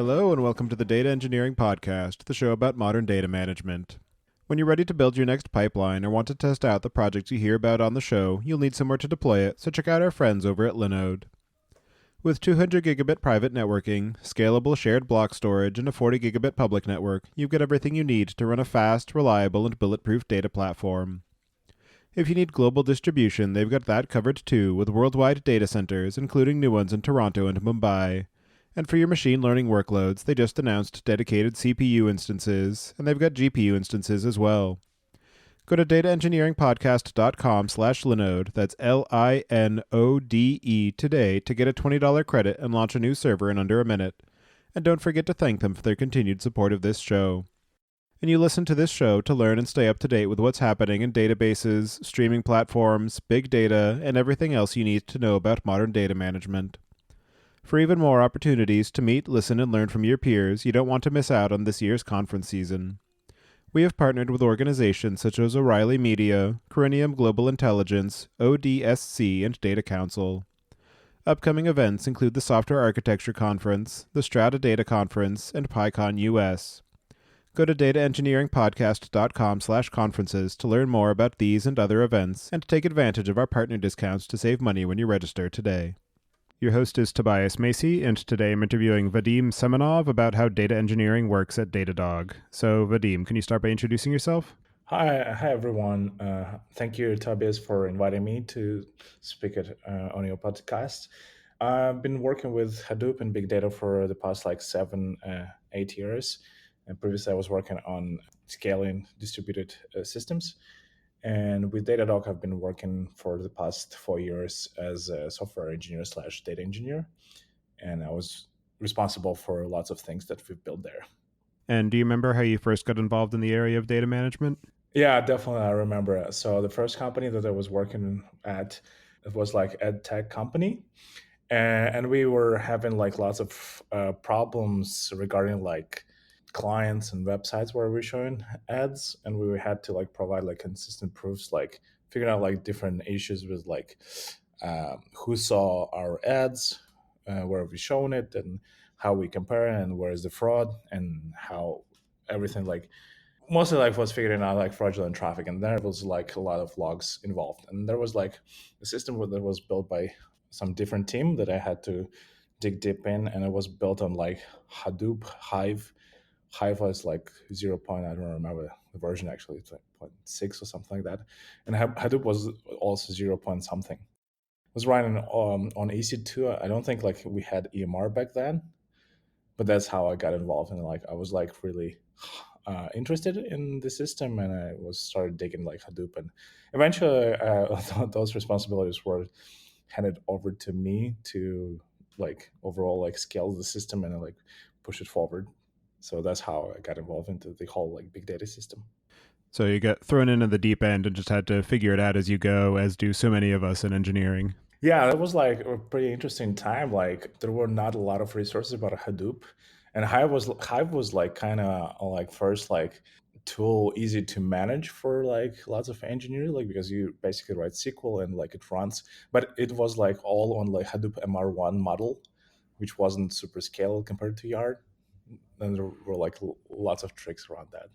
Hello and welcome to the Data Engineering Podcast, the show about modern data management. When you're ready to build your next pipeline or want to test out the projects you hear about on the show, you'll need somewhere to deploy it, so check out our friends over at Linode. With 200 gigabit private networking, scalable shared block storage, and a 40 gigabit public network, you've got everything you need to run a fast, reliable, and bulletproof data platform. If you need global distribution, they've got that covered too, with worldwide data centers, including new ones in Toronto and Mumbai. And for your machine learning workloads, they just announced dedicated CPU instances, and they've got GPU instances as well. Go to dataengineeringpodcast.com/Linode, that's Linode today to get a $20 credit and launch a new server in under a minute. And don't forget to thank them for their continued support of this show. And you listen to this show to learn and stay up to date with what's happening in databases, streaming platforms, big data, and everything else you need to know about modern data management. For even more opportunities to meet, listen, and learn from your peers, you don't want to miss out on this year's conference season. We have partnered with organizations such as O'Reilly Media, Corinium Global Intelligence, ODSC, and Data Council. Upcoming events include the Software Architecture Conference, the Strata Data Conference, and PyCon US. Go to dataengineeringpodcast.com/conferences to learn more about these and other events and to take advantage of our partner discounts to save money when you register today. Your host is Tobias Macey, and today I'm interviewing Vadim Semenov about how data engineering works at DataDog. So, Vadim, can you start by introducing yourself? Hi everyone. Thank you, Tobias, for inviting me to speak on your podcast. I've been working with Hadoop and big data for the past 8 years, and previously I was working on scaling distributed systems. And with Datadog, I've been working for the past 4 years as a software engineer / data engineer, and I was responsible for lots of things that we've built there. And do you remember how you first got involved in the area of data management? Yeah, definitely. I remember. So the first company that I was working at, it was like ed tech company, and we were having lots of problems regarding clients and websites where we're showing ads, and we had to provide consistent proofs, figuring out different issues with who saw our ads, where we shown it, and how we compare it, and where is the fraud, and how everything mostly was figuring out fraudulent traffic, and there was a lot of logs involved, and there was a system that was built by some different team that I had to dig deep in, and it was built on Hadoop Hive. Hive was 0. I don't remember the version actually. It's 0.6 or something like that, and Hadoop was also 0. Something. It was running on EC2. I don't think we had EMR back then, but that's how I got involved, and I was really interested in the system, and I was started digging Hadoop, and eventually those responsibilities were handed over to me to overall scale the system and push it forward. So that's how I got involved into the whole big data system. So you got thrown into the deep end and just had to figure it out as you go, as do so many of us in engineering. Yeah, that was a pretty interesting time. There were not a lot of resources about Hadoop, and Hive was kind of first tool easy to manage for lots of engineers, because you basically write SQL and it runs, but it was all on Hadoop MR1 model, which wasn't super scalable compared to Yard, and there were lots of tricks around that.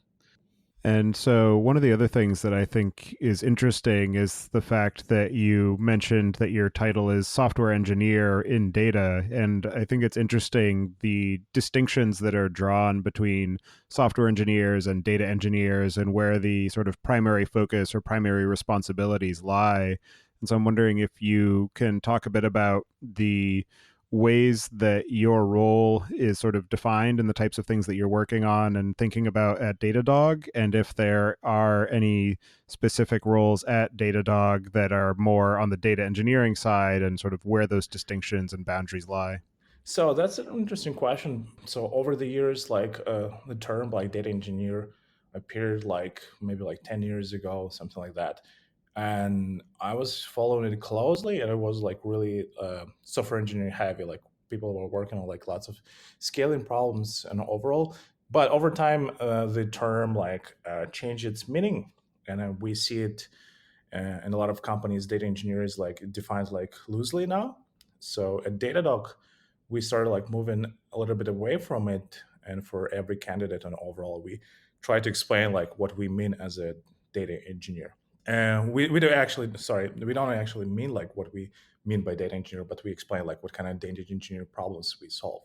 And so, one of the other things that I think is interesting is the fact that you mentioned that your title is software engineer in data. And I think it's interesting the distinctions that are drawn between software engineers and data engineers and where the sort of primary focus or primary responsibilities lie. And so, I'm wondering if you can talk a bit about the ways that your role is sort of defined and the types of things that you're working on and thinking about at Datadog, and if there are any specific roles at Datadog that are more on the data engineering side and sort of where those distinctions and boundaries lie. So that's an interesting question. So over the years, the term data engineer appeared maybe 10 years ago, something like that. And I was following it closely, and it was really software engineering heavy. People were working on lots of scaling problems and overall. But over time, the term changed its meaning, and we see it in a lot of companies. Data engineer is defined loosely now. So at Datadog, we started like moving a little bit away from it. And for every candidate and overall, we try to explain like what we mean as a data engineer. And we don't actually, sorry, we don't actually mean like what we mean by data engineer, but we explain like what kind of data engineer problems we solve.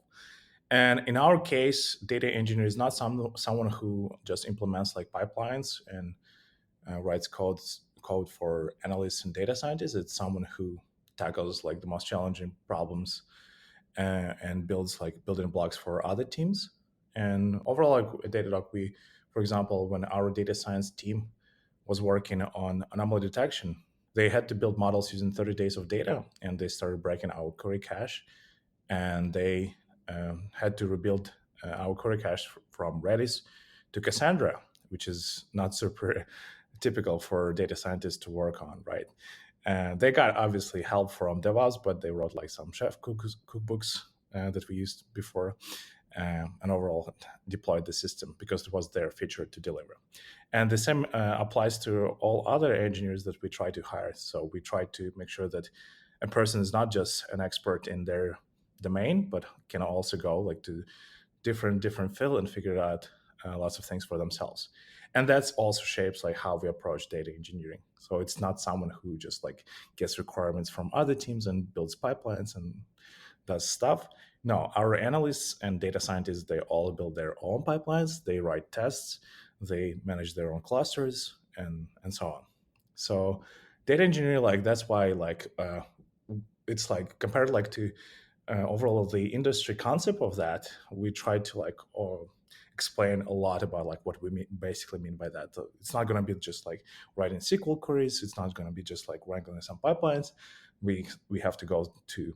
And in our case, data engineer is not someone who just implements like pipelines and writes code for analysts and data scientists. It's someone who tackles like the most challenging problems and builds like building blocks for other teams. And overall, like at Datadog, we, for example, when our data science team was working on anomaly detection, they had to build models using 30 days of data, and they started breaking our query cache, and they had to rebuild our query cache from Redis to Cassandra, which is not super typical for data scientists to work on, right? And they got obviously help from DevOps, but they wrote like some chef cookbooks that we used before, and overall deployed the system because it was their feature to deliver. And the same applies to all other engineers that we try to hire. So we try to make sure that a person is not just an expert in their domain, but can also go like to different field and figure out lots of things for themselves. And that's also shapes like how we approach data engineering. So it's not someone who just like gets requirements from other teams and builds pipelines and does stuff. No, our analysts and data scientists, they all build their own pipelines, they write tests, they manage their own clusters, and so on. So data engineering, like that's why like it's like compared like to overall the industry concept of that, we try to like explain a lot about like what we basically mean by that. So it's not going to be just like writing SQL queries. It's not going to be just like wrangling some pipelines. We have to go to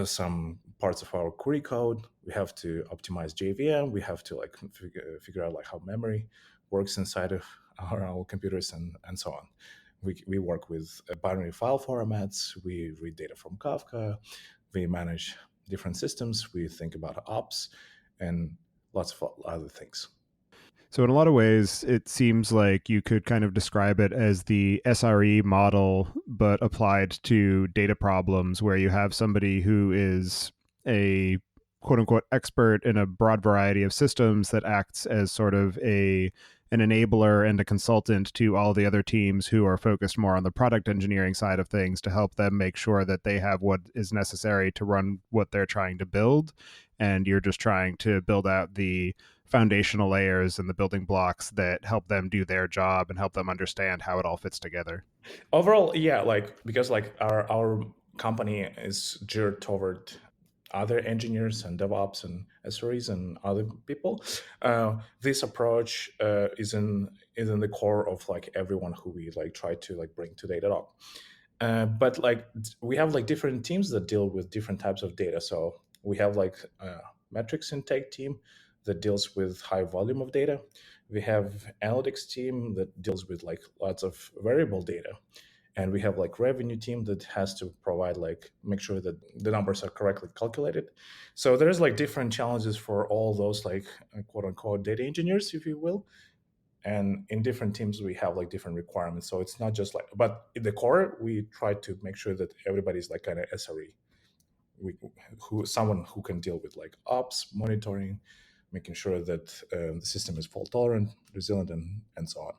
some parts of our query code. We have to optimize JVM. We have to like figure out like how memory works inside of our computers and so on. We work with binary file formats. We read data from Kafka. We manage different systems. We think about ops and lots of other things. So, in a lot of ways, it seems like you could kind of describe it as the SRE model, but applied to data problems, where you have somebody who is a quote unquote expert in a broad variety of systems that acts as sort of an enabler and a consultant to all the other teams who are focused more on the product engineering side of things to help them make sure that they have what is necessary to run what they're trying to build. And you're just trying to build out the foundational layers and the building blocks that help them do their job and help them understand how it all fits together. Overall, yeah, like because like our company is geared toward other engineers and DevOps and SREs and other people. This approach is in the core of like everyone who we like try to like bring to Datadog. But like we have like different teams that deal with different types of data. So we have like metrics intake team that deals with high volume of data. We have analytics team that deals with like lots of variable data, and we have like revenue team that has to provide like make sure that the numbers are correctly calculated. So there's like different challenges for all those like quote unquote data engineers, if you will. And in different teams we have like different requirements, so it's not just like, but in the core we try to make sure that everybody's like kind of SRE, we, who someone who can deal with like ops monitoring, making sure that the system is fault tolerant, resilient, and so on.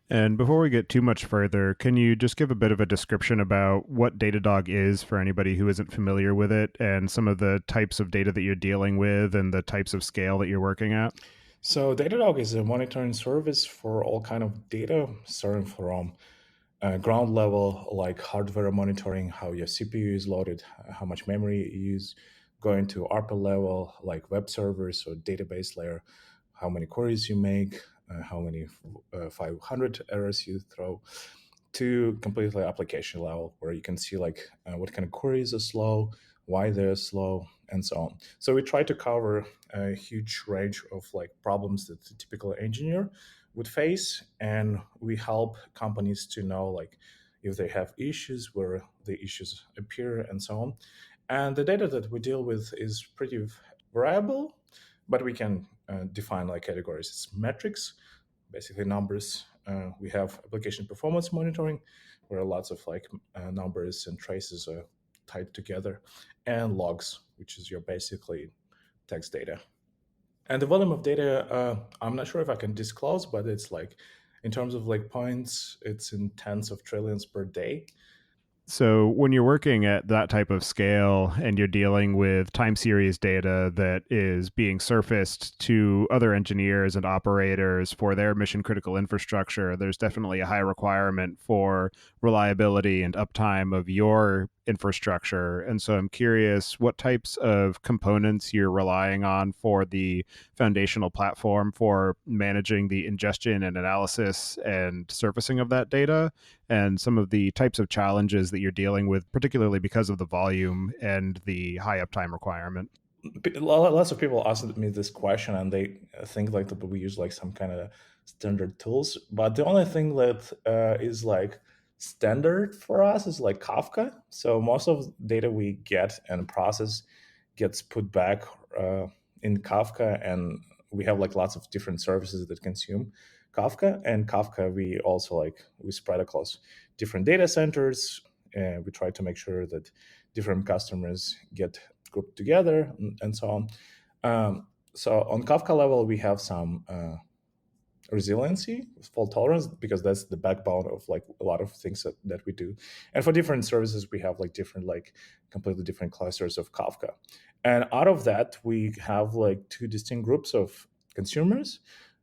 And before we get too much further, can you just give a bit of a description about what Datadog is for anybody who isn't familiar with it and some of the types of data that you're dealing with and the types of scale that you're working at? So Datadog is a monitoring service for all kind of data, starting from ground level, like hardware monitoring, how your CPU is loaded, how much memory you use, going to upper level, like web servers or database layer, how many queries you make, how many 500 errors you throw, to completely application level, where you can see like what kind of queries are slow, why they're slow, and so on. So we try to cover a huge range of like problems that the typical engineer would face, and we help companies to know like if they have issues, where the issues appear, and so on. And the data that we deal with is pretty variable, but we can define like categories. It's metrics, basically numbers. We have application performance monitoring, where lots of like numbers and traces are tied together, and logs. which is your basically text data. And the volume of data, I'm not sure if I can disclose, but it's like in terms of like points, it's in tens of trillions per day. So, when you're working at that type of scale and you're dealing with time series data that is being surfaced to other engineers and operators for their mission critical infrastructure, there's definitely a high requirement for reliability and uptime of your infrastructure. And so, I'm curious what types of components you're relying on for the foundational platform for managing the ingestion and analysis and surfacing of that data, and some of the types of challenges that you're dealing with, particularly because of the volume and the high uptime requirement. Lots of people ask me this question, and they think like that we use like some kind of standard tools. But the only thing that is like standard for us is like Kafka. So most of the data we get and process gets put back in Kafka, and we have like lots of different services that consume Kafka. And Kafka, we also like we spread across different data centers, and we try to make sure that different customers get grouped together and so on. So on Kafka level, we have some resiliency, fault tolerance, because that's the backbone of like a lot of things that we do. And for different services, we have like different, like completely different clusters of Kafka. And out of that, we have like two distinct groups of consumers.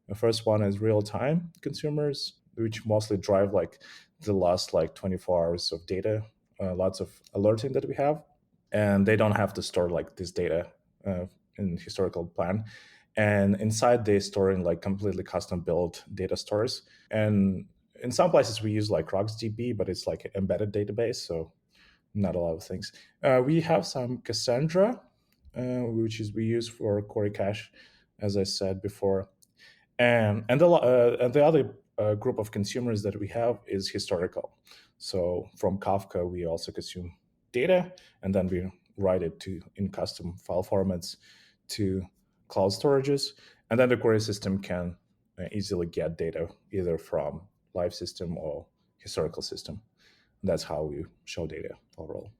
The first one is real-time consumers, which mostly drive like the last like 24 hours of data, lots of alerting that we have, and they don't have to store like this data in historical plan. And inside they store in like completely custom built data stores. And in some places we use like rocksdb, but it's like an embedded database, so not a lot of things. We have some Cassandra, which is we use for query cache, as I said before. And the other group of consumers that we have is historical. So from Kafka, we also consume data, and then we write it to in custom file formats to cloud storages, and then the query system can easily get data either from live system or historical system. That's how we show data overall.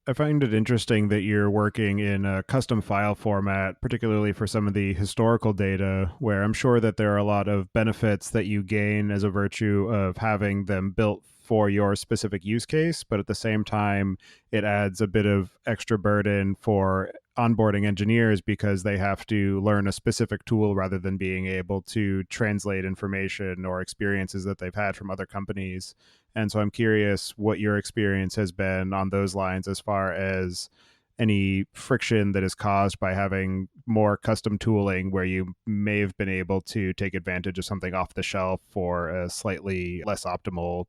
I find it interesting that you're working in a custom file format, particularly for some of the historical data, where I'm sure that there are a lot of benefits that you gain as a virtue of having them built for your specific use case. But at the same time, it adds a bit of extra burden for onboarding engineers because they have to learn a specific tool rather than being able to translate information or experiences that they've had from other companies. And so I'm curious what your experience has been on those lines as far as any friction that is caused by having more custom tooling where you may have been able to take advantage of something off the shelf for a slightly less optimal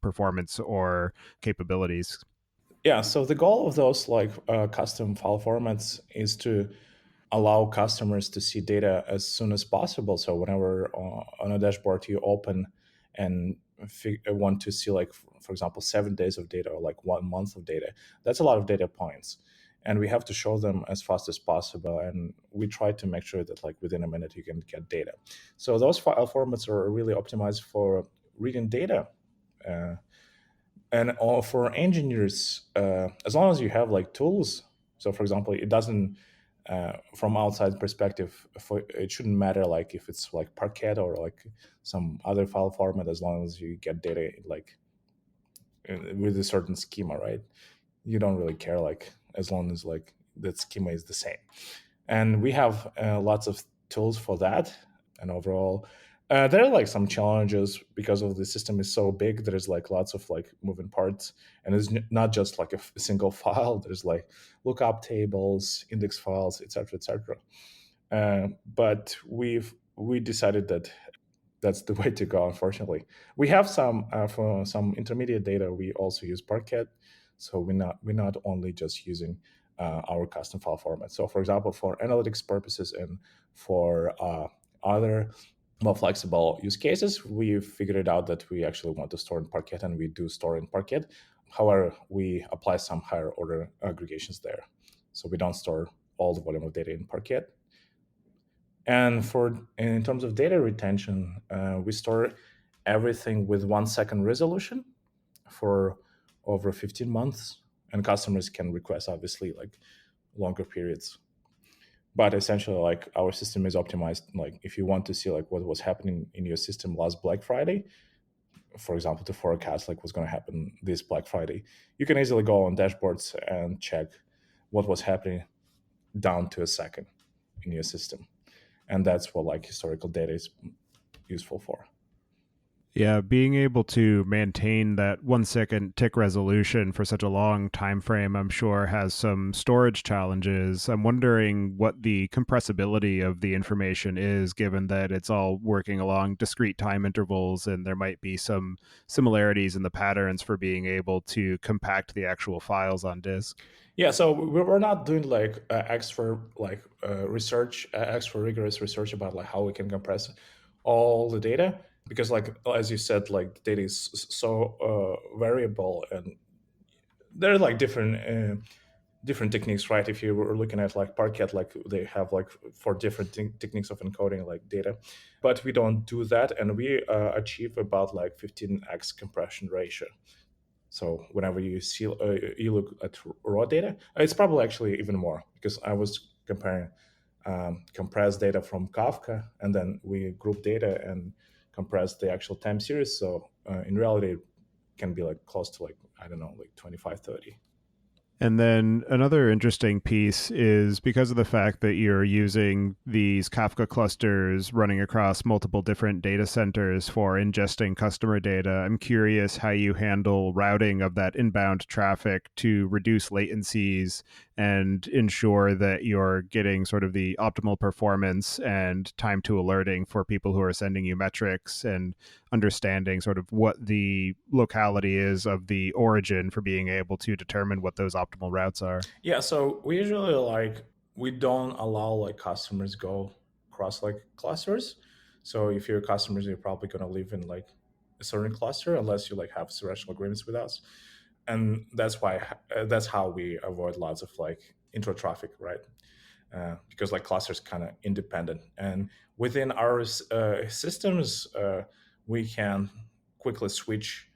performance or capabilities. Yeah, so the goal of those like custom file formats is to allow customers to see data as soon as possible. So whenever on a dashboard you open and want to see like, for example, 7 days of data or like 1 month of data, that's a lot of data points, and we have to show them as fast as possible. And we try to make sure that like within a minute you can get data. So those file formats are really optimized for reading data. Uh, and all for engineers, as long as you have like tools. So for example, it doesn't from outside perspective, it shouldn't matter like if it's like Parquet or like some other file format, as long as you get data like with a certain schema, right? You don't really care, like as long as like that schema is the same. And we have lots of tools for that. And overall, there are like some challenges because of the system is so big. There's like lots of like moving parts, and it's not just like a single file. There's like lookup tables, index files, etc., etc. But we decided that that's the way to go. Unfortunately, we have some for some intermediate data. We also use Parquet, so we're not only just using our custom file format. So, for example, for analytics purposes and for other more flexible use cases, we figured it out that we actually want to store in Parquet, and we do store in Parquet. However, we apply some higher order aggregations there, so we don't store all the volume of data in Parquet. And for in terms of data retention, we store everything with 1 second resolution for over 15 months. And customers can request, obviously, like longer periods. But essentially, like our system is optimized. Like if you want to see like what was happening in your system last Black Friday, for example, to forecast like what's going to happen this Black Friday, you can easily go on dashboards and check what was happening down to a second in your system, and that's what like historical data is useful for. Yeah, being able to maintain that 1 second tick resolution for such a long time frame, I'm sure, has some storage challenges. I'm wondering what the compressibility of the information is, given that it's all working along discrete time intervals, and there might be some similarities in the patterns for being able to compact the actual files on disk. Yeah, so we're not doing like extra like research, extra rigorous research about like how we can compress all the data, because like as you said, like the data is so variable, and there are like different techniques, right? If you were looking at like Parquet, like they have like four different techniques of encoding like data, but we don't do that, and we achieve about like 15x compression ratio. So whenever you see you look at raw data, it's probably actually even more, because I was comparing compressed data from Kafka, and then we group data and compress the actual time series. So in reality, it can be like close to like I don't know, like 25, 30. And then another interesting piece is because of the fact that you're using these Kafka clusters running across multiple different data centers for ingesting customer data. I'm curious how you handle routing of that inbound traffic to reduce latencies and ensure that you're getting sort of the optimal performance and time to alerting for people who are sending you metrics, and understanding sort of what the locality is of the origin for being able to determine what those optimal routes are. Yeah, so we usually like we don't allow like customers go across like clusters. So if you're customers, you're probably gonna live in like a certain cluster unless you like have special agreements with us, and that's why that's how we avoid lots of like intro traffic, right? Because like clusters kind of independent, and within our systems, we can quickly switch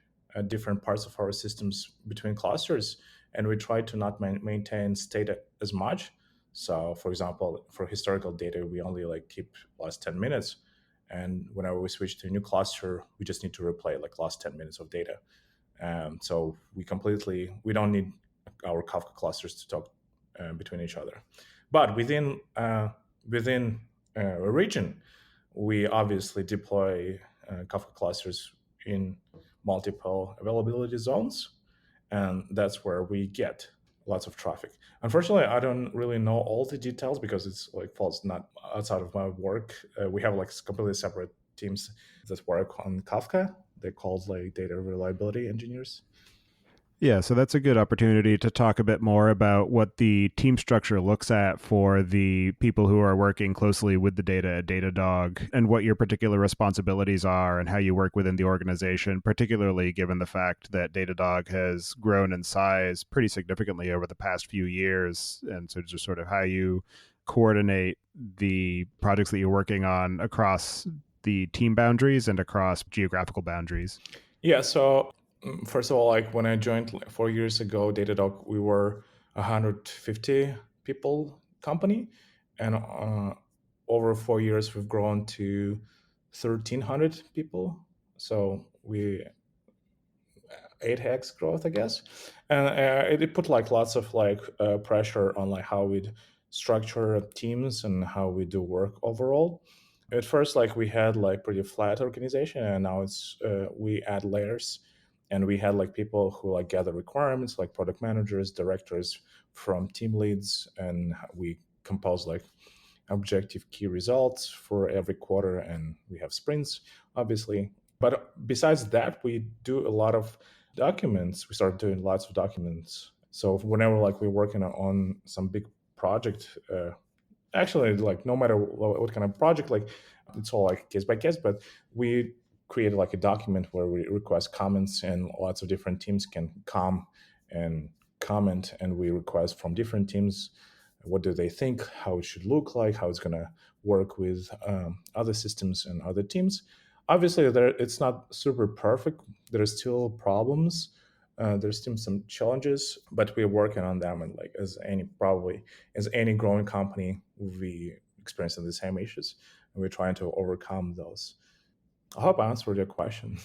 different parts of our systems between clusters, and we try to not maintain state as much. So for example, for historical data, we only like keep last 10 minutes, and whenever we switch to a new cluster, we just need to replay like last 10 minutes of data. So we don't need our Kafka clusters to talk between each other. But within a region, we obviously deploy Kafka clusters in multiple availability zones, and that's where we get lots of traffic. Unfortunately, I don't really know all the details because it's like falls not outside of my work. We have like completely separate teams that work on Kafka. They're called like data reliability engineers. Yeah, so that's a good opportunity to talk a bit more about what the team structure looks at for the people who are working closely with the data at Datadog, and what your particular responsibilities are and how you work within the organization, particularly given the fact that Datadog has grown in size pretty significantly over the past few years. And so just sort of how you coordinate the projects that you're working on across the team boundaries and across geographical boundaries. Yeah. So first of all, like when I joined like 4 years ago, Datadog, we were 150 people company, and over 4 years we've grown to 1,300 people. So we 8x growth, I guess, and it put like lots of like pressure on like how we'd structure teams and how we do work overall. At first, like we had like pretty flat organization, and now it's we add layers, and we had like people who like gather requirements, like product managers, directors from team leads, and we compose like objective key results for every quarter, and we have sprints, obviously. But besides that, we do a lot of documents. We start doing lots of documents. So whenever like we're working on some big project, actually like no matter what kind of project, like it's all like case by case, but we created like a document where we request comments, and lots of different teams can come and comment, and we request from different teams what do they think, how it should look like, how it's going to work with other systems and other teams. Obviously there it's not super perfect, there are still problems, There's still some challenges, but we're working on them. And like as any probably as any growing company, we experiencing the same issues, and we're trying to overcome those. I hope I answered your question.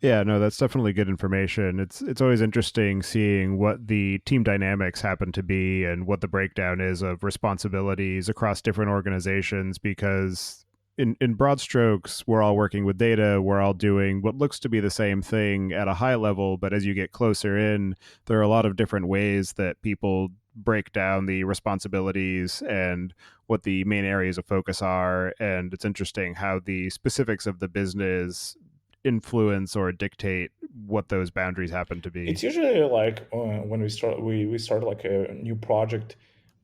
Yeah, no, that's definitely good information. It's always interesting seeing what the team dynamics happen to be and what the breakdown is of responsibilities across different organizations because in broad strokes, we're all working with data, we're all doing what looks to be the same thing at a high level, but as you get closer in, there are a lot of different ways that people break down the responsibilities and what the main areas of focus are, and it's interesting how the specifics of the business influence or dictate what those boundaries happen to be. It's usually like when we start like a new project,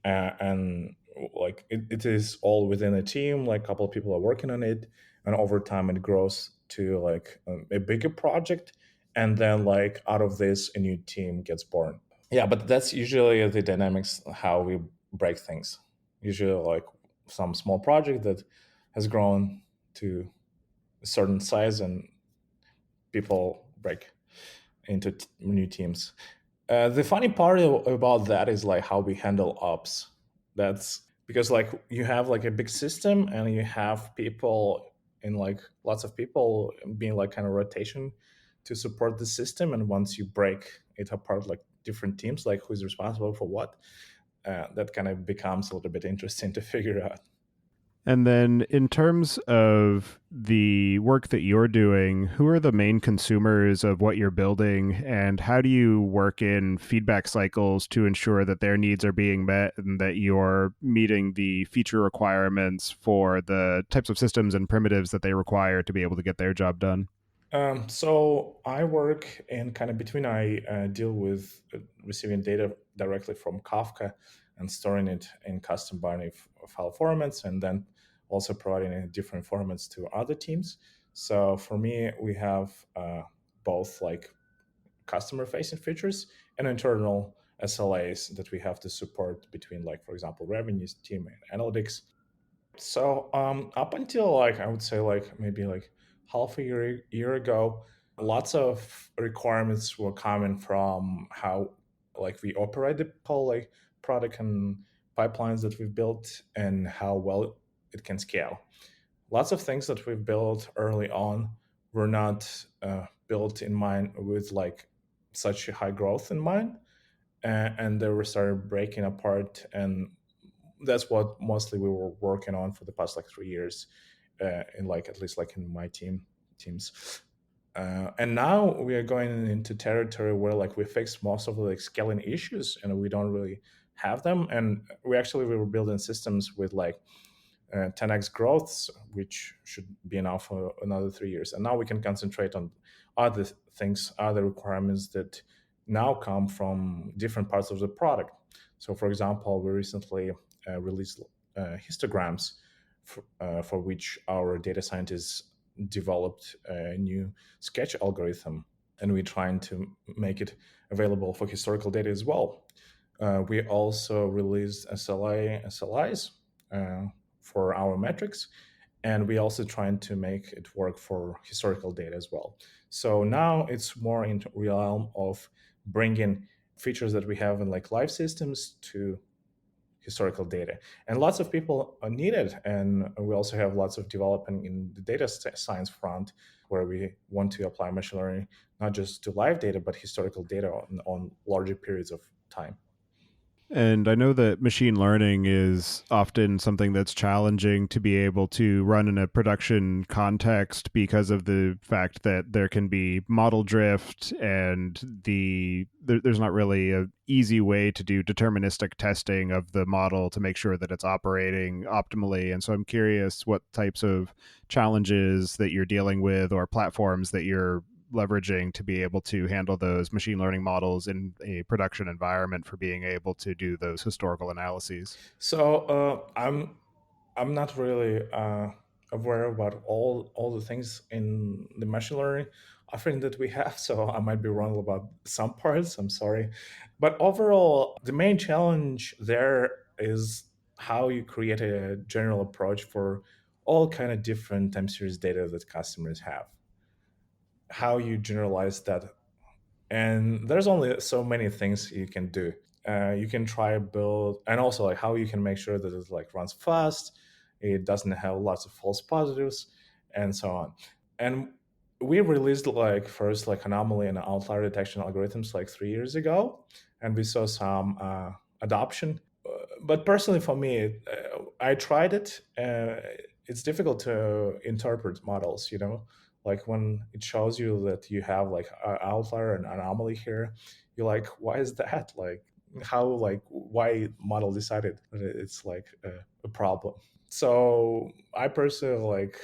and like it is all within a team. Like a couple of people are working on it, and over time it grows to like a bigger project, and then like out of this a new team gets born. Yeah, but that's usually the dynamics how we break things. Usually like some small project that has grown to a certain size, and people break into new teams. The funny part about that is like how we handle ops. That's because like you have like a big system, and you have people in like lots of people being like kind of rotation to support the system. And once you break it apart, like different teams, like who's responsible for what, that kind of becomes a little bit interesting to figure out. And then, in terms of the work that you're doing, who are the main consumers of what you're building, and how do you work in feedback cycles to ensure that their needs are being met and that you're meeting the feature requirements for the types of systems and primitives that they require to be able to get their job done? So I work in kind of between. I deal with receiving data directly from Kafka and storing it in custom binary file formats, and then also providing it in different formats to other teams. So for me, we have both like customer-facing features and internal SLAs that we have to support between, like for example, revenues team and analytics. So up until like I would say like maybe like half a year ago, lots of requirements were coming from how like we operate the Poly product and pipelines that we've built, and how well it can scale. Lots of things that we've built early on were not built in mind with like such a high growth in mind, and they were started breaking apart. And that's what mostly we were working on for the past like 3 years, in like at least like in my teams. And now we are going into territory where like we fixed most of the like scaling issues, and we don't really have them. And we were building systems with like 10x growth, which should be enough for another 3 years. And now we can concentrate on other things, other requirements that now come from different parts of the product. So, for example, we recently released histograms for which our data scientists developed a new sketch algorithm, and we're trying to make it available for historical data as well. We also released SLIs for our metrics, and we also trying to make it work for historical data as well. So now it's more in realm of bringing features that we have in like live systems to historical data, and lots of people need it. And we also have lots of development in the data science front, where we want to apply machine learning not just to live data but historical data on larger periods of time. And I know that machine learning is often something that's challenging to be able to run in a production context because of the fact that there can be model drift and there's not really a easy way to do deterministic testing of the model to make sure that it's operating optimally. And so I'm curious what types of challenges that you're dealing with or platforms that you're leveraging to be able to handle those machine learning models in a production environment for being able to do those historical analyses. So I'm not really aware about all the things in the machine learning offering that we have, so I might be wrong about some parts. I'm sorry, but overall, the main challenge there is how you create a general approach for all kind of different time series data that customers have. How you generalize that And there's only so many things you can do. You can try build, and also like how you can make sure that it like runs fast, it doesn't have lots of false positives, and so on. And we released like first like anomaly and outlier detection algorithms like 3 years ago, and we saw some adoption. But personally, for me, I tried it. It's difficult to interpret models, like when it shows you that you have like an outlier and anomaly here, you're like, why is that? Like, how, like, why model decided that it's like a problem? So I personally like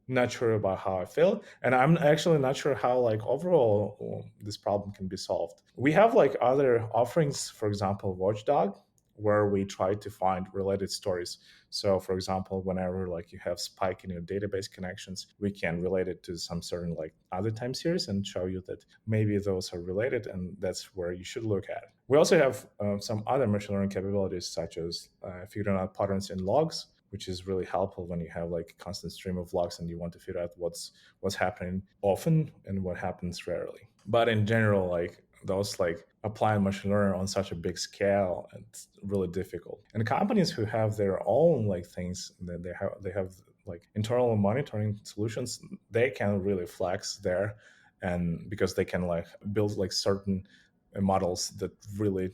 not sure about how I feel, and I'm actually not sure how like overall this problem can be solved. We have like other offerings, for example, Watchdog, where we try to find related stories. So for example, whenever like you have spike in your database connections, we can relate it to some certain like other time series and show you that maybe those are related, and that's where you should look at. We also have some other machine learning capabilities, such as figuring out patterns in logs, which is really helpful when you have like a constant stream of logs and you want to figure out what's happening often and what happens rarely. But in general, like those like applying machine learning on such a big scale, it's really difficult. And companies who have their own like things that they have like internal monitoring solutions, they can really flex there, and because they can like build like certain models that really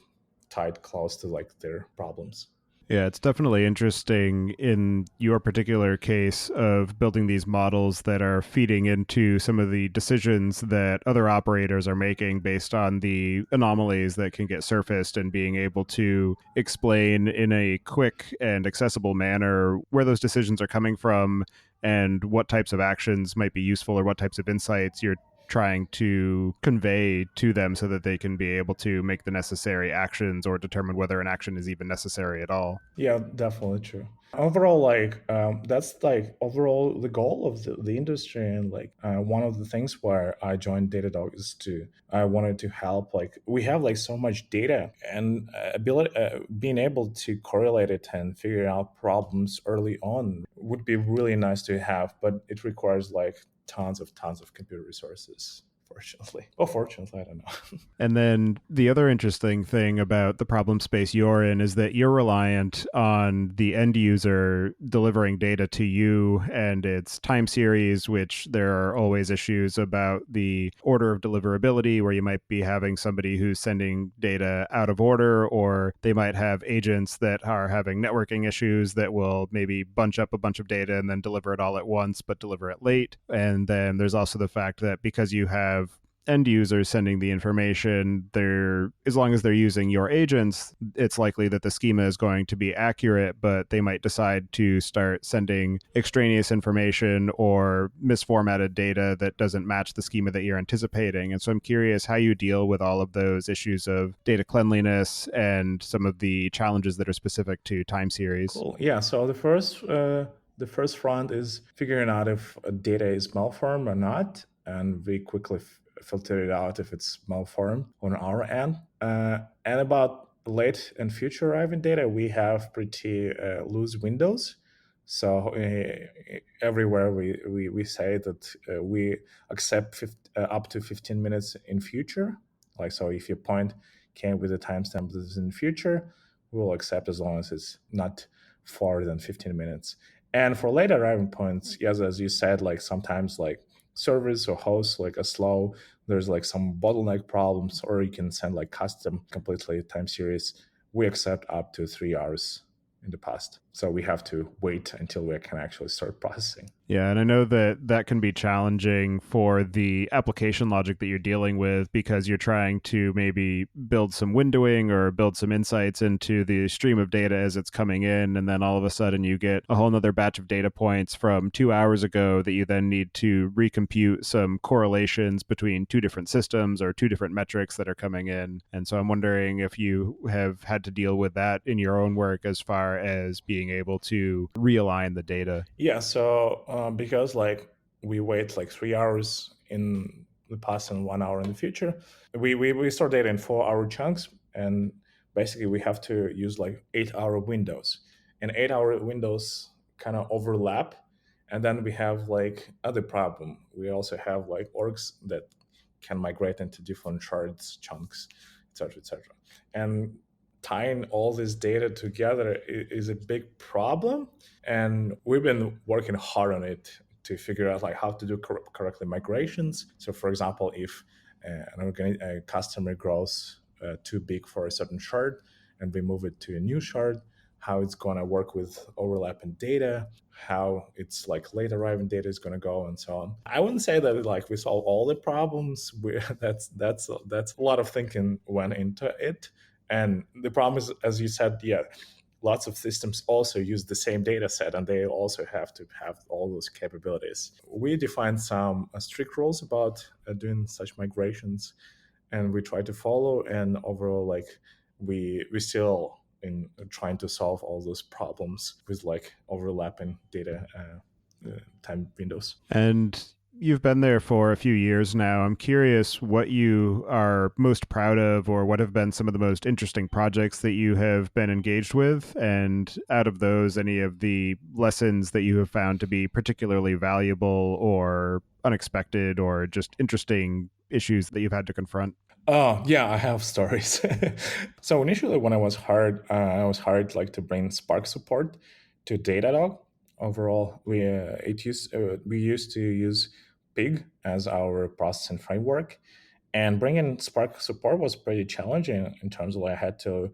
tied close to like their problems. Yeah, it's definitely interesting in your particular case of building these models that are feeding into some of the decisions that other operators are making based on the anomalies that can get surfaced, and being able to explain in a quick and accessible manner where those decisions are coming from and what types of actions might be useful or what types of insights you're trying to convey to them so that they can be able to make the necessary actions or determine whether an action is even necessary at all. Yeah, definitely true. Overall, like that's like overall the goal of the industry, and like one of the things where I joined Datadog is to I wanted to help. Like we have like so much data, and ability being able to correlate it and figure out problems early on would be really nice to have, but it requires like tons of computer resources. Fortunately, or fortunately, I don't know. And then the other interesting thing about the problem space you're in is that you're reliant on the end user delivering data to you, and it's time series, which there are always issues about the order of deliverability, where you might be having somebody who's sending data out of order, or they might have agents that are having networking issues that will maybe bunch up a bunch of data and then deliver it all at once, but deliver it late. And then there's also the fact that because you have end users sending the information, they're as long as they're using your agents, it's likely that the schema is going to be accurate, but they might decide to start sending extraneous information or misformatted data that doesn't match the schema that you're anticipating. And so I'm curious how you deal with all of those issues of data cleanliness and some of the challenges that are specific to time series. Cool. Yeah. So the first front is figuring out if data is malformed or not, and we quickly filter it out if it's malformed on our end. And about late and future arriving data, we have pretty loose windows. So everywhere we say that we accept up to 15 minutes in future. Like so, if your point came with a timestamp that is in the future, we will accept as long as it's not farther than 15 minutes. And for later arriving points, yes, as you said, like sometimes like servers or hosts like are slow, there's like some bottleneck problems, or you can send like custom completely time series. We accept up to 3 hours in the past. So we have to wait until we can actually start processing. Yeah, and I know that that can be challenging for the application logic that you're dealing with, because you're trying to maybe build some windowing or build some insights into the stream of data as it's coming in. And then all of a sudden you get a whole nother batch of data points from 2 hours ago that you then need to recompute some correlations between two different systems or two different metrics that are coming in. And so I'm wondering if you have had to deal with that in your own work as far as being able to realign the data. Yeah, so because like we wait like 3 hours in the past and 1 hour in the future, we store data in 4 hour chunks, and basically we have to use like 8 hour windows, and 8 hour windows kind of overlap. And then we have like other problem. We also have like orgs that can migrate into different shards, chunks, etc., etc. And tying all this data together is a big problem, and we've been working hard on it to figure out like how to do correctly migrations. So, for example, if a customer grows too big for a certain shard, and we move it to a new shard, how it's going to work with overlapping data, how it's like late arriving data is going to go, and so on. I wouldn't say that like we solve all the problems. That's a lot of thinking went into it. And the problem is, as you said, yeah, lots of systems also use the same data set, and they also have to have all those capabilities. We defined some strict rules about doing such migrations, and we try to follow. And overall, like we still in trying to solve all those problems with like overlapping data time windows. And you've been there for a few years now. I'm curious what you are most proud of, or what have been some of the most interesting projects that you have been engaged with. And out of those, any of the lessons that you have found to be particularly valuable or unexpected or just interesting issues that you've had to confront. Oh yeah, I have stories. So initially, when I was hired like to bring Spark support to Datadog. Overall, we used to use Pig as our processing framework, and bringing Spark support was pretty challenging in terms of I had to.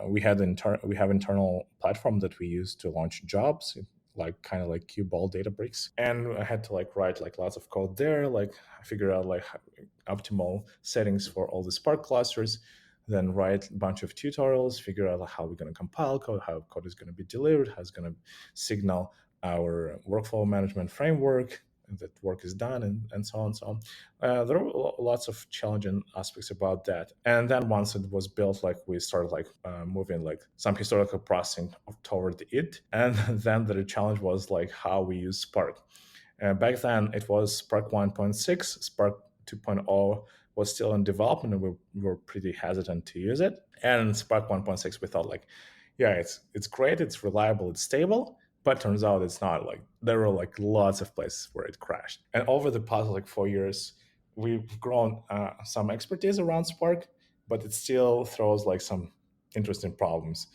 We have internal platform that we use to launch jobs, like kind of like Qball Databricks, and I had to like write like lots of code there, like figure out like optimal settings for all the Spark clusters, then write a bunch of tutorials, figure out how we're going to compile code, how code is going to be delivered, how it's going to signal our workflow management framework that work is done, and so on and so on. There were lots of challenging aspects about that. And then once it was built, like we started like moving like some historical processing toward it. And then the challenge was like how we use Spark. Back then, it was Spark 1.6. Spark 2.0 was still in development, and we were pretty hesitant to use it. And Spark 1.6, we thought like, yeah, it's great, it's reliable, it's stable. But turns out it's not. Like there were like lots of places where it crashed. And over the past like 4 years, we've grown some expertise around Spark, but it still throws like some interesting problems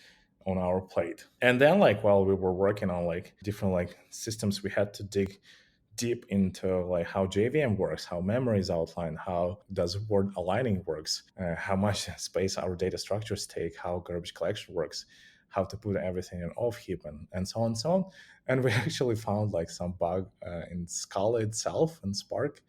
on our plate. And then like while we were working on like different like systems, we had to dig deep into like how JVM works, how memory is outlined, how does word aligning works, how much space our data structures take, how garbage collection works, how to put everything in off heap, and so on and so on. And we actually found like some bug in Scala itself and Spark.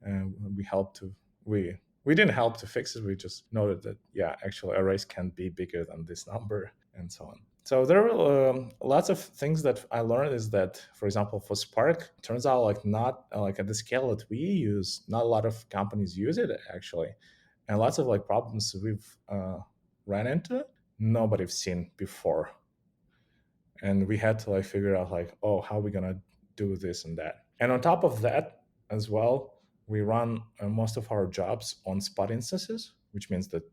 And we helped to we didn't help to fix it. We just noted that yeah, actually arrays can be bigger than this number, and so on. So there are lots of things that I learned is that, for example, for Spark, it turns out like not like at the scale that we use, not a lot of companies use it actually, and lots of like problems we've ran into, nobody've seen before, and we had to like figure out like, oh, how are we gonna do this and that. And on top of that as well, we run most of our jobs on spot instances, which means that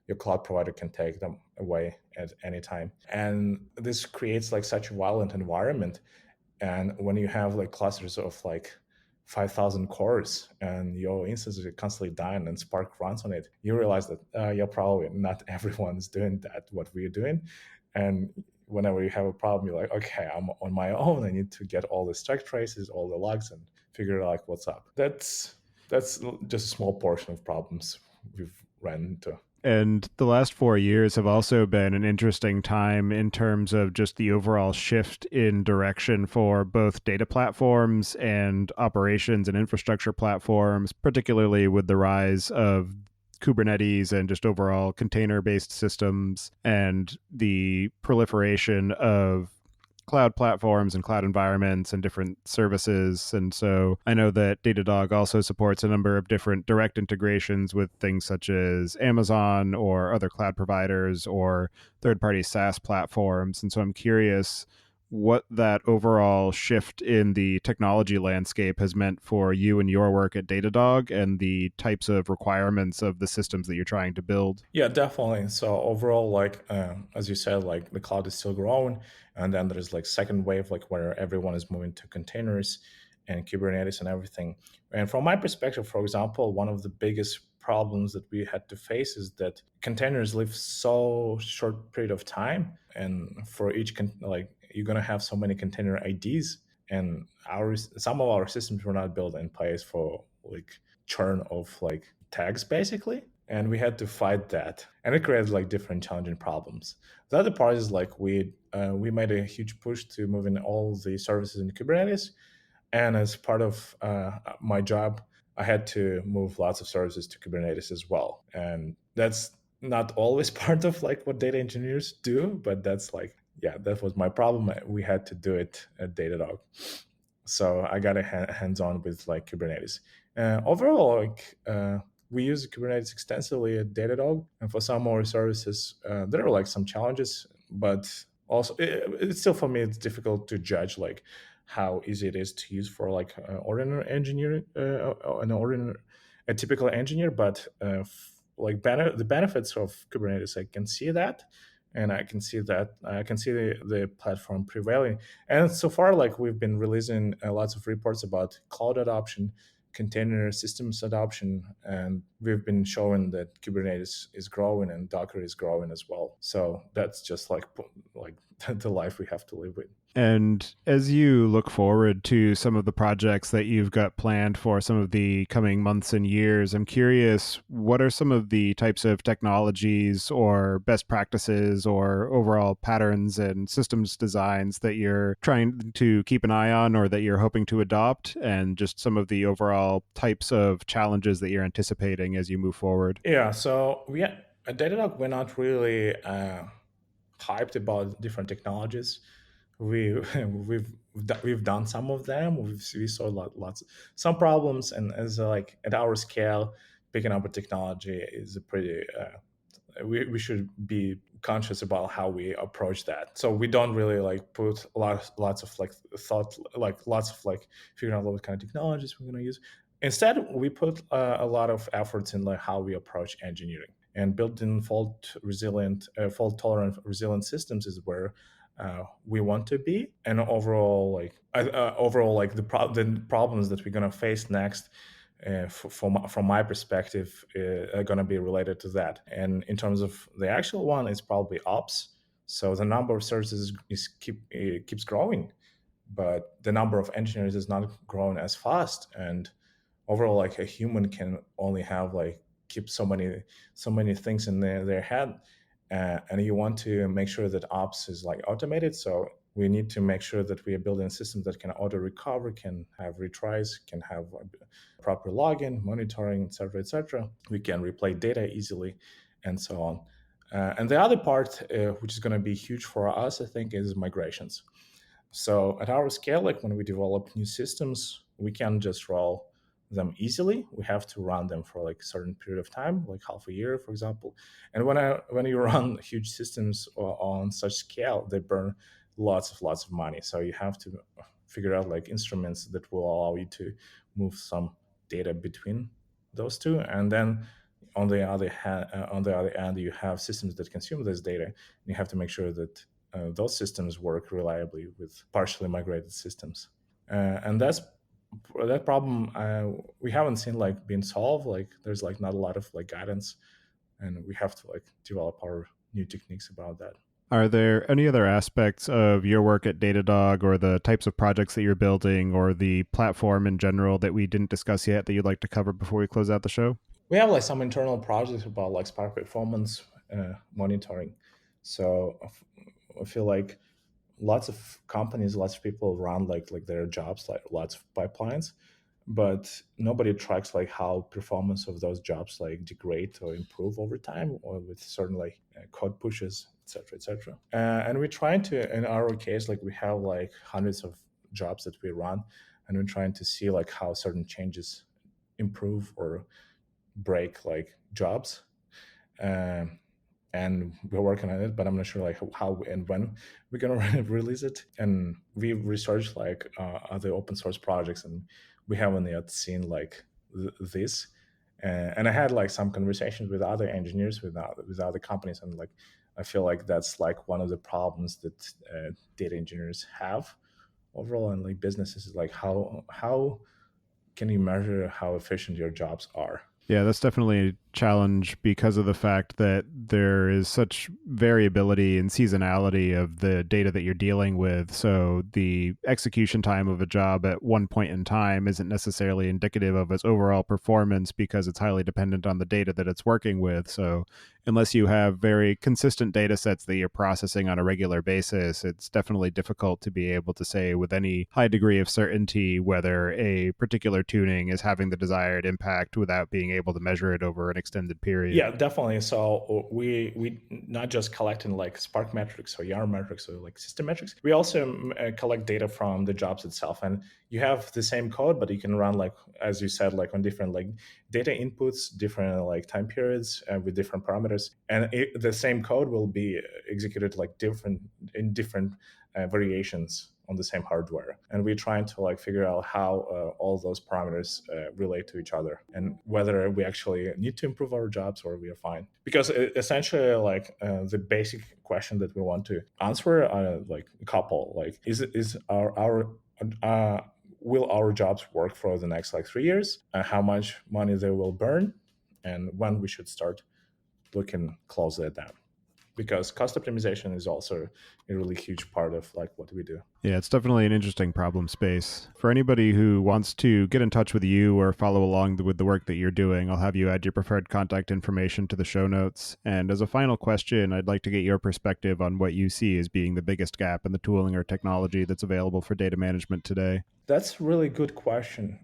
your cloud provider can take them away at any time. And this creates like such a violent environment. And when you have like clusters of like 5,000 cores and your instances are constantly dying and Spark runs on it, you realize that yeah, probably not everyone's doing that, what we're doing. And whenever you have a problem, you're like, okay, I'm on my own. I need to get all the stack traces, all the logs, and figure out like what's up. That's just a small portion of problems we've ran into. And the last 4 years have also been an interesting time in terms of just the overall shift in direction for both data platforms and operations and infrastructure platforms, particularly with the rise of Kubernetes and just overall container based systems and the proliferation of cloud platforms and cloud environments and different services. And so I know that Datadog also supports a number of different direct integrations with things such as Amazon or other cloud providers or third party SaaS platforms. And so I'm curious what that overall shift in the technology landscape has meant for you and your work at Datadog and the types of requirements of the systems that you're trying to build. Yeah, definitely. So overall, like as you said, like the cloud is still growing, and then there's like second wave, like where everyone is moving to containers and Kubernetes and everything. And from my perspective, for example, one of the biggest problems that we had to face is that containers live so short period of time, and for each like you're gonna have so many container IDs, and our some of our systems were not built in place for like churn of like tags basically, and we had to fight that, and it created like different challenging problems. The other part is like we made a huge push to move in all the services in Kubernetes, and as part of my job, I had to move lots of services to Kubernetes as well. And that's not always part of like what data engineers do, but that's like, yeah, that was my problem. We had to do it at Datadog. So I got a hands-on with like Kubernetes. Overall, like we use Kubernetes extensively at Datadog, and for some more services, there are like some challenges, but also it's still for me it's difficult to judge like how easy it is to use for like ordinary engineer, a typical engineer. But like the benefits of Kubernetes, I can see that, and I can see the platform prevailing. And so far, like we've been releasing lots of reports about cloud adoption, container systems adoption, and we've been showing that Kubernetes is growing and Docker is growing as well. So that's just like the life we have to live with. And as you look forward to some of the projects that you've got planned for some of the coming months and years, I'm curious, what are some of the types of technologies or best practices or overall patterns and systems designs that you're trying to keep an eye on or that you're hoping to adopt, and just some of the overall types of challenges that you're anticipating as you move forward? Yeah, so we at Datadog, we're not really hyped about different technologies. We we've done some of them. We saw lots some problems, and as like at our scale, picking up a technology is a pretty. We should be conscious about how we approach that. So we don't really like put lots of like thought, like lots of like figuring out what kind of technologies we're going to use. Instead, we put a lot of efforts in like how we approach engineering, and built-in fault tolerant resilient systems is where we want to be. And overall like the problems that we're going to face next, from my perspective, are going to be related to that. And in terms of the actual one, it's probably ops. So the number of services keeps growing, but the number of engineers is not growing as fast. And overall, like a human can only have like keep so many things in their head, and you want to make sure that ops is like automated. So we need to make sure that we are building a system that can auto recover, can have retries, can have proper login, monitoring, etc., etc. We can replay data easily, and so on. And the other part, which is going to be huge for us, I think, is migrations. So at our scale, like when we develop new systems, we can't just roll them easily. We have to run them for like a certain period of time, like half a year, for example. And when you run huge systems on such scale, they burn lots of money. So you have to figure out like instruments that will allow you to move some data between those two. And then on the other hand, you have systems that consume this data. And you have to make sure that those systems work reliably with partially migrated systems. And that problem we haven't seen like being solved. Like there's like not a lot of like guidance, and we have to like develop our new techniques about that. Are there any other aspects of your work at Datadog or the types of projects that you're building or the platform in general that we didn't discuss yet that you'd like to cover before we close out the show? We have like some internal projects about like Spark performance monitoring. So I feel like lots of companies, lots of people run like their jobs, like lots of pipelines, but nobody tracks like how performance of those jobs like degrade or improve over time, or with certain like code pushes, etc., etc. And we're trying to, in our case, like we have like hundreds of jobs that we run, and we're trying to see like how certain changes improve or break like jobs. Um, and we're working on it, but I'm not sure like how and when we're gonna release it. And we've researched like other open source projects, and we haven't yet seen like this. And I had like some conversations with other engineers with other companies, and like I feel like that's like one of the problems that data engineers have overall, and like businesses is like how can you measure how efficient your jobs are? Yeah, that's definitely a challenge because of the fact that there is such variability and seasonality of the data that you're dealing with. So the execution time of a job at one point in time isn't necessarily indicative of its overall performance because it's highly dependent on the data that it's working with. So unless you have very consistent data sets that you're processing on a regular basis, it's definitely difficult to be able to say with any high degree of certainty whether a particular tuning is having the desired impact without being able to measure it over an extended period. Yeah, definitely. So we not just collecting like Spark metrics or YAR metrics or like system metrics. We also collect data from the jobs itself, and you have the same code, but you can run like as you said, like on different like data inputs, different like time periods with different parameters, and the same code will be executed like different in different variations on the same hardware, and we're trying to like figure out how all those parameters relate to each other and whether we actually need to improve our jobs or we are fine, because essentially like the basic question that we want to answer like a couple like is our uh, will our jobs work for the next like 3 years, how much money they will burn, and when we should start looking closely at that, because cost optimization is also a really huge part of like what we do. Yeah, it's definitely an interesting problem space. For anybody who wants to get in touch with you or follow along with the work that you're doing, I'll have you add your preferred contact information to the show notes. And as a final question, I'd like to get your perspective on what you see as being the biggest gap in the tooling or technology that's available for data management today. That's a really good question,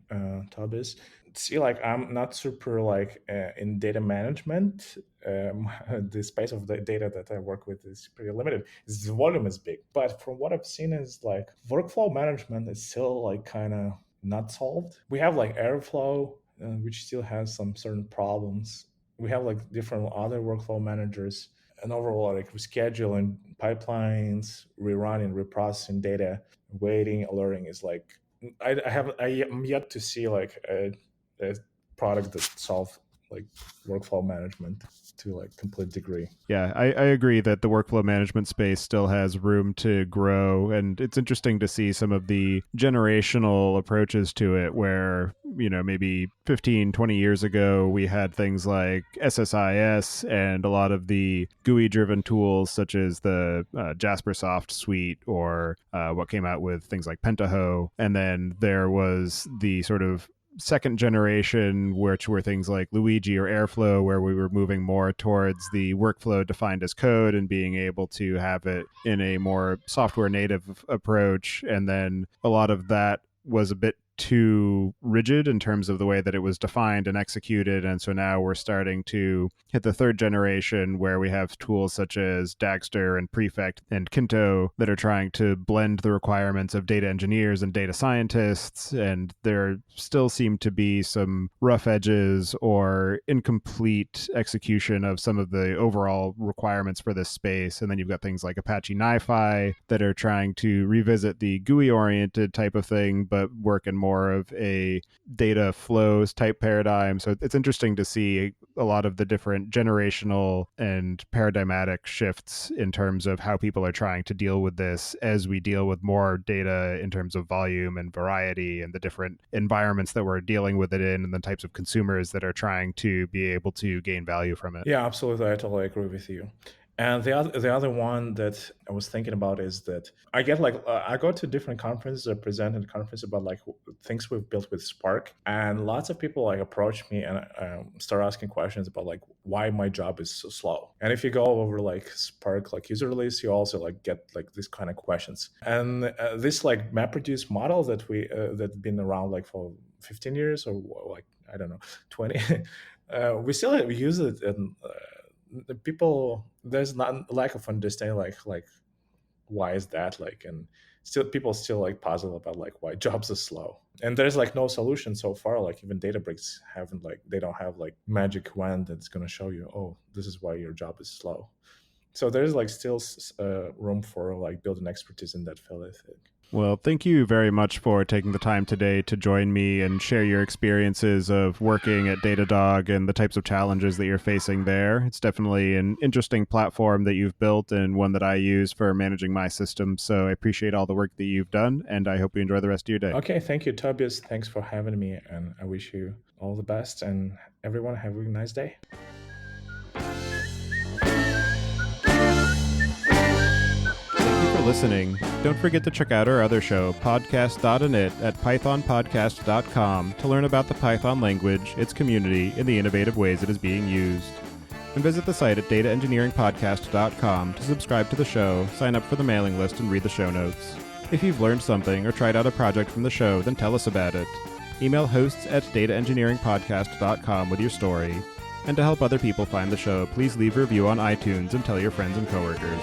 Tobias. See, like I'm not super like in data management. The space of the data that I work with is pretty limited. The volume is big, but from what I've seen is like workflow management is still like kind of not solved. We have like Airflow, which still has some certain problems. We have like different other workflow managers, and overall like rescheduling pipelines, rerunning, reprocessing data, waiting, alerting is like I am yet to see like a product that solves like workflow management to like complete degree. Yeah, I agree that the workflow management space still has room to grow. And it's interesting to see some of the generational approaches to it where, maybe 15, 20 years ago, we had things like SSIS and a lot of the GUI driven tools such as the Jaspersoft suite or what came out with things like Pentaho. And then there was the sort of second generation, which were things like Luigi or Airflow, where we were moving more towards the workflow defined as code and being able to have it in a more software native approach. And then a lot of that was a bit too rigid in terms of the way that it was defined and executed. And so now we're starting to hit the third generation where we have tools such as Dagster and Prefect and Kinto that are trying to blend the requirements of data engineers and data scientists. And there still seem to be some rough edges or incomplete execution of some of the overall requirements for this space. And then you've got things like Apache NiFi that are trying to revisit the GUI oriented type of thing, but work in more of a data flows type paradigm. So it's interesting to see a lot of the different generational and paradigmatic shifts in terms of how people are trying to deal with this as we deal with more data in terms of volume and variety and the different environments that we're dealing with it in and the types of consumers that are trying to be able to gain value from it. Yeah, absolutely. I totally agree with you. And the other one that I was thinking about is that I get like I go to different conferences, I present at conferences about like things we've built with Spark, and lots of people like approach me and start asking questions about like why my job is so slow. And if you go over like Spark like user release, you also like get like these kind of questions. And this like MapReduce model that we that's been around like for 15 years or like I don't know 20. We still use it, and the people there's not lack of understanding like why is that like, and still people still like puzzle about like why jobs are slow, and there's like no solution so far. Like even Databricks haven't like they don't have like magic wand that's going to show you, oh, this is why your job is slow. So there's like still room for like building expertise in that field, I think. Well, thank you very much for taking the time today to join me and share your experiences of working at DataDog and the types of challenges that you're facing there. It's definitely an interesting platform that you've built and one that I use for managing my system. So I appreciate all the work that you've done, and I hope you enjoy the rest of your day. Okay, thank you, Tobias. Thanks for having me, and I wish you all the best. And everyone, have a nice day. Thank you for listening. Don't forget to check out our other show, podcast.init, at pythonpodcast.com to learn about the Python language, its community, and the innovative ways it is being used. And visit the site at dataengineeringpodcast.com to subscribe to the show, sign up for the mailing list, and read the show notes. If you've learned something or tried out a project from the show, then tell us about it. Email hosts at dataengineeringpodcast.com with your story. And to help other people find the show, please leave a review on iTunes and tell your friends and coworkers.